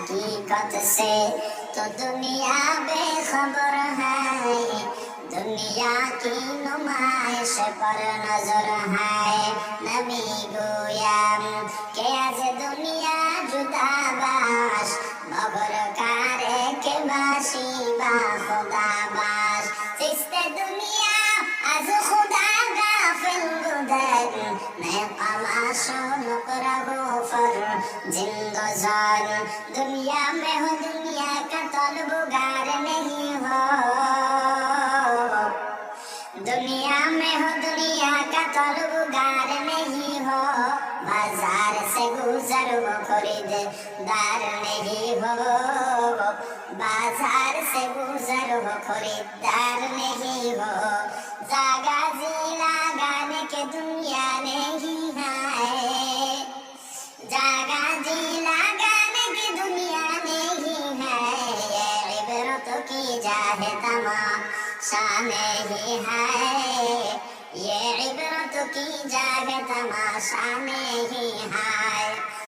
हकीकत से तो दुनिया बेखबर है, दुनिया की नुमाइश पर नजर है। नबी गोया के आज दुनिया जुदाबाश, बबर कारे के बाशी बा खुदाबाश। सिस्ते दुनिया आज खुदा गाफिल गुदर, मैं कमाशो नुकरा गोफर जिंदो जान। दुनिया में हो दुनिया का तलबुगार नहीं हो, दुनिया में हो दुनिया का तलबुगार नहीं हो। बाजार से गुजर वो खरीददार नहीं हो, बाजार से गुजर वो खरीददार नहीं हो। जागा जी लगाने के दुनिया नहीं है, जागा जी लगाने की दुनिया नहीं है। ये इबरत की जाहे तमाशा नहीं है, ये इबरत की जाहे तमाशा नहीं है।